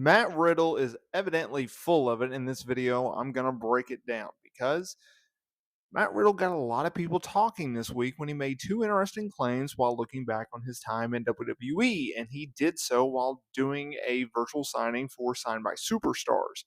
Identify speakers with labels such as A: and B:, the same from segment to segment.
A: Matt Riddle is evidently full of it. In this video, I'm going to break it down because Matt Riddle got a lot of people talking this week when he made two interesting claims while looking back on his time in WWE, and he did so while doing a virtual signing for Signed by Superstars.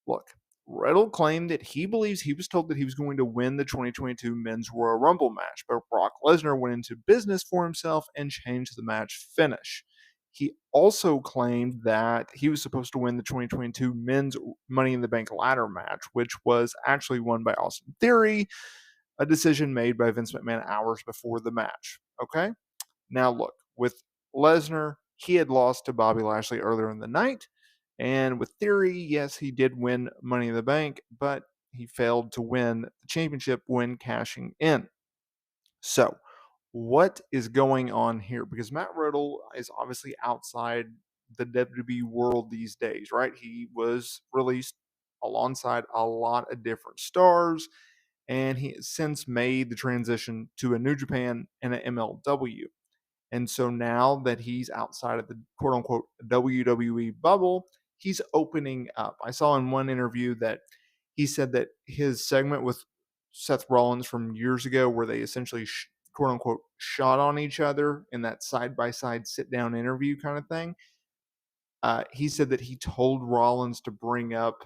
A: Look, Riddle claimed that he believes he was told that he was going to win the 2022 Men's Royal Rumble match, but Brock Lesnar went into business for himself and changed the match finish. He also claimed that he was supposed to win the 2022 Men's Money in the Bank ladder match, which was actually won by Austin Theory, a decision made by Vince McMahon hours before the match. Okay? Now, look, with Lesnar, he had lost to Bobby Lashley earlier in the night. And with Theory, yes, he did win Money in the Bank, but he failed to win the championship when cashing in. So, what is going on here? Because Matt Riddle is obviously outside the WWE world these days, right? He was released alongside a lot of different stars, and he has since made the transition to a New Japan and an MLW. And so now that he's outside of the quote unquote WWE bubble, he's opening up. I saw in one interview that he said that his segment with Seth Rollins from years ago, where they essentially quote unquote shot on each other in that side by side sit down interview kind of thing, he said that he told Rollins to bring up,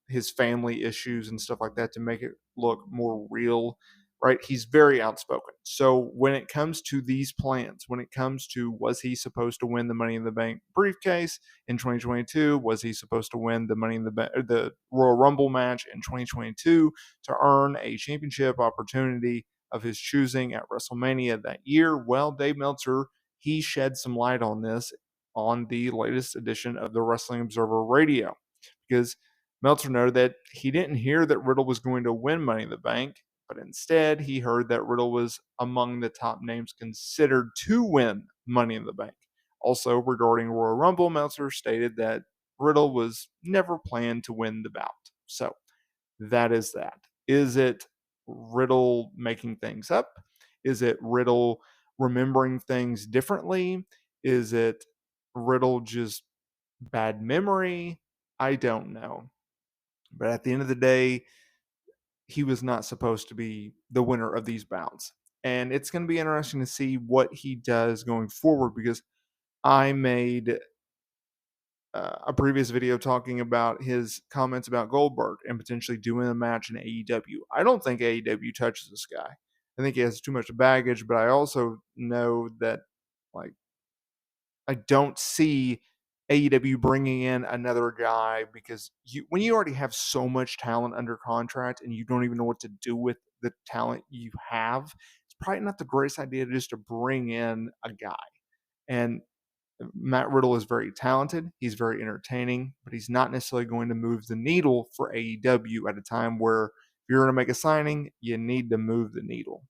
A: his family issues and stuff like that to make it look more real, right? He's very outspoken. So when it comes to these plans, when it comes to was he supposed to win the Money in the Bank briefcase in 2022? Was he supposed to win the Money in the Bank, the Royal Rumble match in 2022 to earn a championship opportunity of his choosing at WrestleMania that year? Well, Dave Meltzer, he shed some light on this on the latest edition of the Wrestling Observer Radio, because Meltzer noted that he didn't hear that Riddle was going to win Money in the Bank, but instead he heard that Riddle was among the top names considered to win Money in the Bank. Also, regarding Royal Rumble, Meltzer stated that Riddle was never planned to win the bout. So that is that. Is it Riddle making things up? Is it Riddle remembering things differently? Is it Riddle just bad memory? I don't know. But at the end of the day, he was not supposed to be the winner of these bouts. And it's going to be interesting to see what he does going forward, because I made a previous video talking about his comments about Goldberg and potentially doing a match in AEW. I don't think AEW touches this guy. I think he has too much baggage, but I also know that, like, I don't see AEW bringing in another guy, because when you already have so much talent under contract and you don't even know what to do with the talent you have, it's probably not the greatest idea just to bring in a guy. And Matt Riddle is very talented. He's very entertaining, but he's not necessarily going to move the needle for AEW at a time where if you're going to make a signing, you need to move the needle.